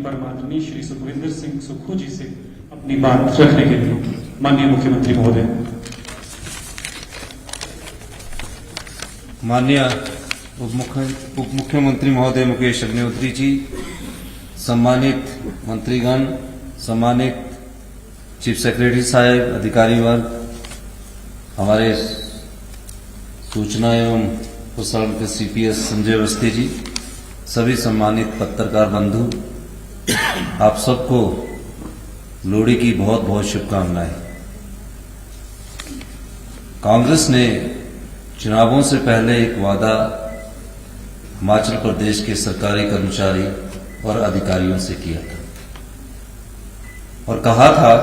पर माननीय श्री सुखविंदर सिंह सुक्खू जी से अपनी बात रखने के लिए माननीय मुख्यमंत्री महोदय। माननीय उप मुख्यमंत्री महोदय मुकेश अग्निहोत्री जी, सम्मानित मंत्रीगण, सम्मानित चीफ सेक्रेटरी साहब, अधिकारी वर्ग, हमारे सूचना एवं प्रसारण के सीपीएस संजय अवस्थी जी, सभी सम्मानित पत्रकार बंधु, आप सबको लोहड़ी की बहुत बहुत शुभकामनाएं। कांग्रेस ने चुनावों से पहले एक वादा हिमाचल प्रदेश के सरकारी कर्मचारी और अधिकारियों से किया था और कहा था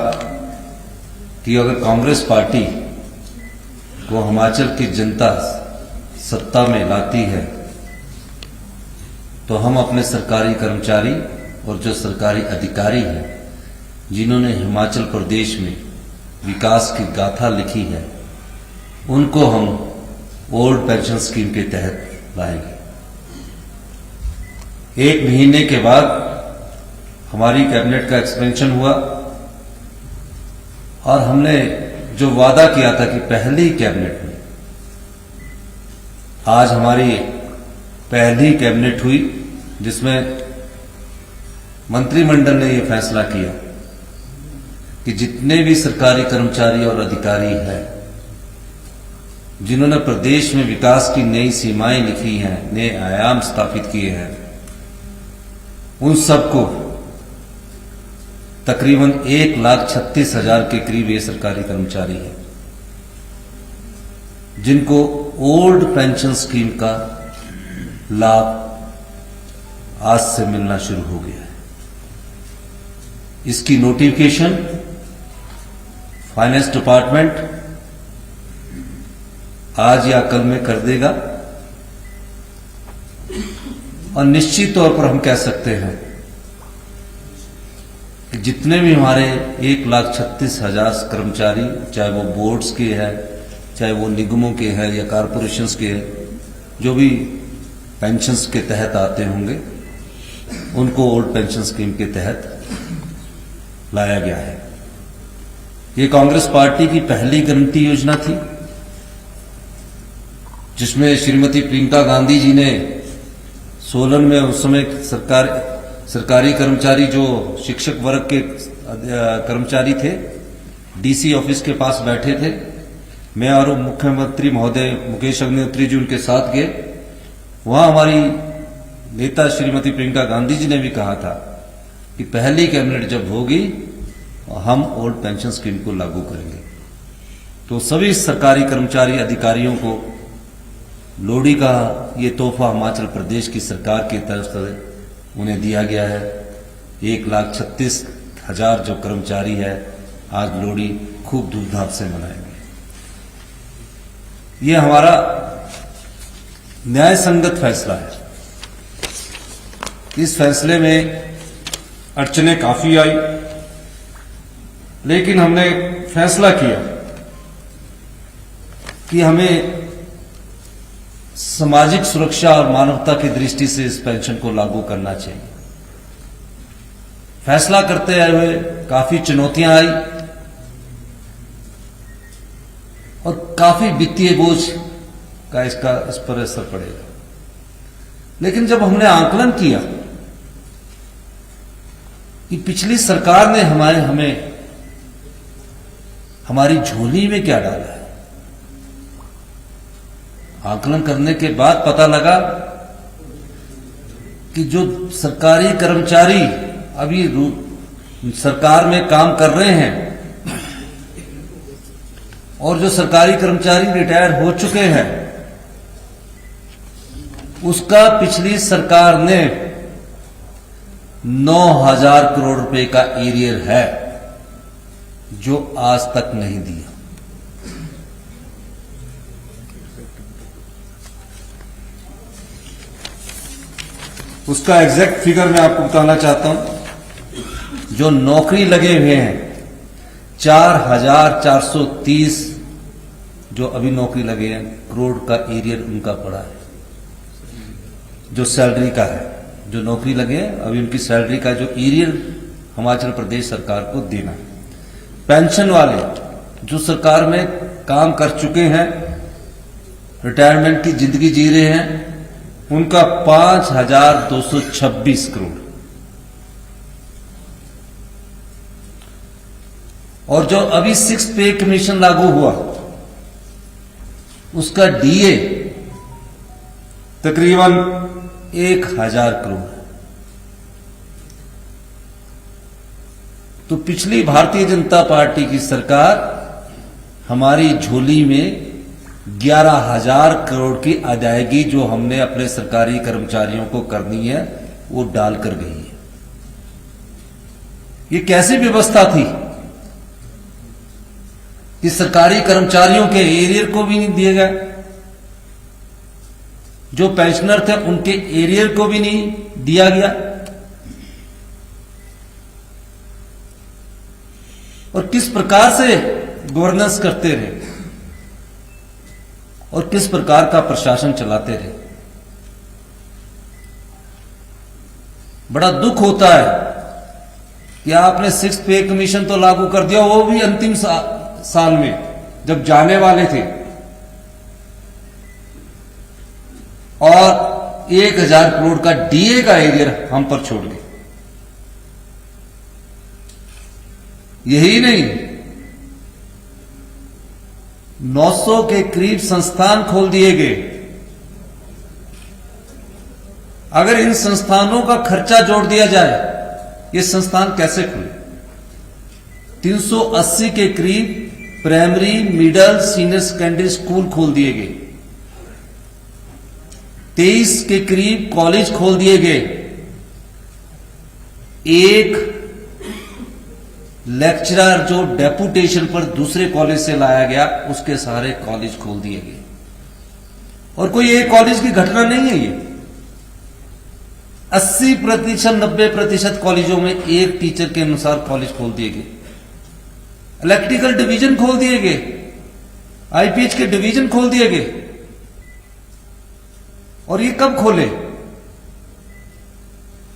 कि अगर कांग्रेस पार्टी को हिमाचल की जनता सत्ता में लाती है तो हम अपने सरकारी कर्मचारी और जो सरकारी अधिकारी हैं जिन्होंने हिमाचल प्रदेश में विकास की गाथा लिखी है उनको हम ओल्ड पेंशन स्कीम के तहत लाएंगे। 1 महीने के बाद हमारी कैबिनेट का एक्सपेंशन हुआ और हमने जो वादा किया था कि पहली कैबिनेट में, आज हमारी पहली कैबिनेट हुई जिसमें मंत्रिमंडल ने यह फैसला किया कि जितने भी सरकारी कर्मचारी और अधिकारी हैं जिन्होंने प्रदेश में विकास की नई सीमाएं लिखी हैं, नए आयाम स्थापित किए हैं, उन सबको तकरीबन 1,36,000 के करीब ये सरकारी कर्मचारी हैं जिनको ओल्ड पेंशन स्कीम का लाभ आज से मिलना शुरू हो गया है। इसकी नोटिफिकेशन फाइनेंस डिपार्टमेंट आज या कल में कर देगा और निश्चित तौर पर हम कह सकते हैं कि जितने भी हमारे 1,36,000 कर्मचारी, चाहे वो बोर्ड्स के हैं, चाहे वो निगमों के हैं या कारपोरेशंस के हैं, जो भी पेंशन्स के तहत आते होंगे उनको ओल्ड पेंशन स्कीम के तहत लाया गया है। ये कांग्रेस पार्टी की पहली गारंटी योजना थी जिसमें श्रीमती प्रियंका गांधी जी ने सोलन में उस समय सरकारी कर्मचारी जो शिक्षक वर्ग के कर्मचारी थे डीसी ऑफिस के पास बैठे थे, मैं और मुख्यमंत्री महोदय मुकेश अग्निहोत्री जी उनके साथ गए। वहां हमारी नेता श्रीमती प्रियंका गांधी जी ने भी कहा था कि पहली कैबिनेट जब होगी हम ओल्ड पेंशन स्कीम को लागू करेंगे। तो सभी सरकारी कर्मचारी अधिकारियों को लोहड़ी का ये तोहफा हिमाचल प्रदेश की सरकार की तरफ से उन्हें दिया गया है। 1,36,000 जो कर्मचारी है आज लोहड़ी खूब धूमधाम से मनाएंगे। ये हमारा न्याय संगत फैसला है। इस फैसले में अड़चनें काफी आई, लेकिन हमने फैसला किया कि हमें सामाजिक सुरक्षा और मानवता की दृष्टि से इस पेंशन को लागू करना चाहिए। फैसला करते हुए काफी चुनौतियां आई और काफी वित्तीय बोझ का इस पर असर पड़ेगा। लेकिन जब हमने आंकलन किया कि पिछली सरकार ने हमें हमारी झोली में क्या डाला है, आकलन करने के बाद पता लगा कि जो सरकारी कर्मचारी अभी सरकार में काम कर रहे हैं और जो सरकारी कर्मचारी रिटायर हो चुके हैं उसका पिछली सरकार ने 9,000 करोड़ रुपए का एरियर है जो आज तक नहीं दिया। उसका एग्जैक्ट फिगर मैं आपको बताना चाहता हूं। जो नौकरी लगे हुए हैं 4,430 जो अभी नौकरी लगे हैं करोड़ का एरियर उनका पड़ा है जो सैलरी का है। जो नौकरी लगे हैं, अभी उनकी सैलरी का जो एरियर हिमाचल प्रदेश सरकार को देना है। पेंशन वाले जो सरकार में काम कर चुके हैं, रिटायरमेंट की जिंदगी जी रहे हैं, उनका 5,226 करोड़। और जो अभी 6 पे कमीशन लागू हुआ, उसका डीए तकरीबन 1,000 करोड़। तो पिछली भारतीय जनता पार्टी की सरकार हमारी झोली में 11,000 करोड़ की अदायगी जो हमने अपने सरकारी कर्मचारियों को करनी है, वो डालकर गई है। ये कैसी व्यवस्था थी कि सरकारी कर्मचारियों के एरियर को भी नहीं दिए गए, जो पेंशनर थे उनके एरियर को भी नहीं दिया गया, और किस प्रकार से गवर्नेंस करते रहे और किस प्रकार का प्रशासन चलाते रहे। बड़ा दुख होता है कि आपने 6 पे कमीशन तो लागू कर दिया, वो भी अंतिम साल में जब जाने वाले थे, और 1,000 करोड़ का डीए का एरियर हम पर छोड़ गए। यही नहीं, 900 के करीब संस्थान खोल दिए गए। अगर इन संस्थानों का खर्चा जोड़ दिया जाए, ये संस्थान कैसे खुले? 380 के करीब primary, middle, senior secondary school खोल दिए गए, 23 के करीब कॉलेज खोल दिए गए, एक लेक्चरर जो डेपुटेशन पर दूसरे कॉलेज से लाया गया, उसके सारे कॉलेज खोल दिए गए। और कोई एक कॉलेज की घटना नहीं है ये, 80%, 90% कॉलेजों में एक टीचर के अनुसार कॉलेज खोल दिए गए। इलेक्ट्रिकल डिवीजन खोल दिए गए, आईपीएच के डिवीजन खोल दिए गए। और ये कब खोले?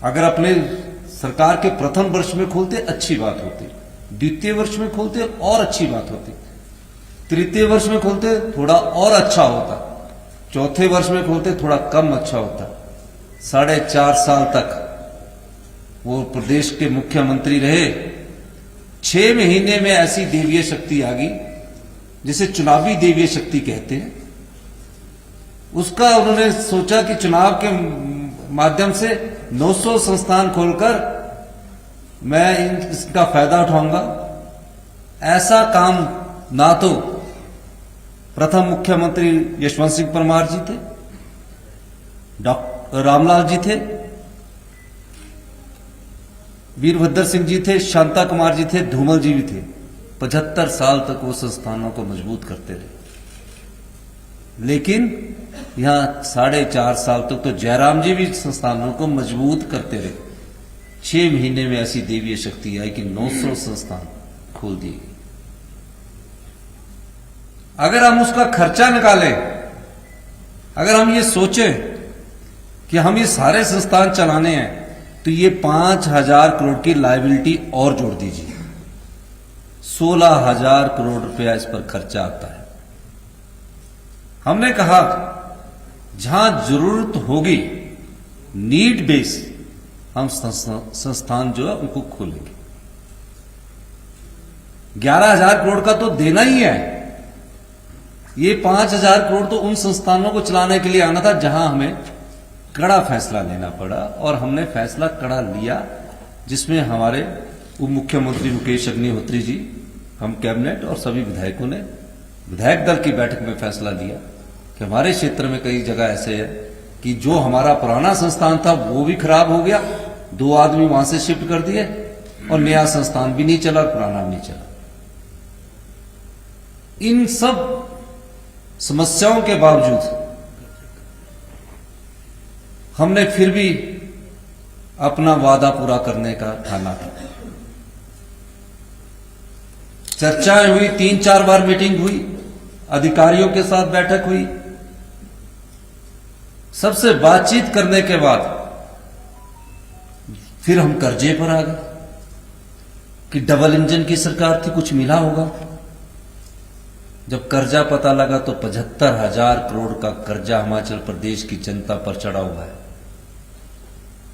अगर अपने सरकार के प्रथम वर्ष में खोलते अच्छी बात होती, द्वितीय वर्ष में खोलते और अच्छी बात होती, तृतीय वर्ष में खोलते थोड़ा और अच्छा होता, चौथे वर्ष में खोलते थोड़ा कम अच्छा होता। 4.5 साल तक वो प्रदेश के मुख्यमंत्री रहे। 6 महीने में ऐसी देवीय शक्ति आ गई जिसे चुनावी देवीय शक्ति कहते हैं। उसका उन्होंने सोचा कि चुनाव के माध्यम से 900 संस्थान खोलकर मैं इसका फायदा उठाऊंगा। ऐसा काम ना तो प्रथम मुख्यमंत्री यशवंत सिंह परमार जी थे, डॉक्टर रामलाल जी थे, वीरभद्र सिंह जी थे, शांता कुमार जी थे, धूमल जी भी थे। 75 साल तक वो संस्थानों को मजबूत करते रहे। लेकिन यहां 4.5 साल तक तो जयराम जी भी संस्थानों को मजबूत करते रहे। 6 महीने में ऐसी देवीय शक्ति आई कि 900 संस्थान खोल दिए गए। अगर हम उसका खर्चा निकालें, अगर हम ये सोचें कि हम ये सारे संस्थान चलाने हैं, तो ये 5,000 करोड़ की लायबिलिटी और जोड़ दीजिए, 16,000 करोड़ रुपया इस पर खर्चा आता है। हमने कहा जहां जरूरत होगी, नीड बेस, हम संस्थान जो है उनको खोलेंगे। 11,000 करोड़ का तो देना ही है। ये 5,000 करोड़ तो उन संस्थानों को चलाने के लिए आना था जहां हमें कड़ा फैसला लेना पड़ा, और हमने फैसला कड़ा लिया, जिसमें हमारे उप मुख्यमंत्री मुकेश अग्निहोत्री जी, हम कैबिनेट और सभी विधायकों ने विधायक दल की बैठक में फैसला लिया कि हमारे क्षेत्र में कई जगह ऐसे है कि जो हमारा पुराना संस्थान था वो भी खराब हो गया, 2 आदमी वहां से शिफ्ट कर दिए, और नया संस्थान भी नहीं चला और पुराना भी नहीं चला। इन सब समस्याओं के बावजूद हमने फिर भी अपना वादा पूरा करने का ठाना था। चर्चाएं हुई, 3-4 बार मीटिंग हुई, अधिकारियों के साथ बैठक हुई। सबसे बातचीत करने के बाद फिर हम कर्जे पर आ गए कि डबल इंजन की सरकार थी, कुछ मिला होगा। जब कर्जा पता लगा तो 75,000 करोड़ का कर्जा हिमाचल प्रदेश की जनता पर चढ़ा हुआ है।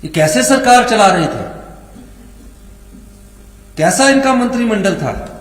ये कैसे सरकार चला रहे थे? कैसा इनका मंत्रिमंडल था?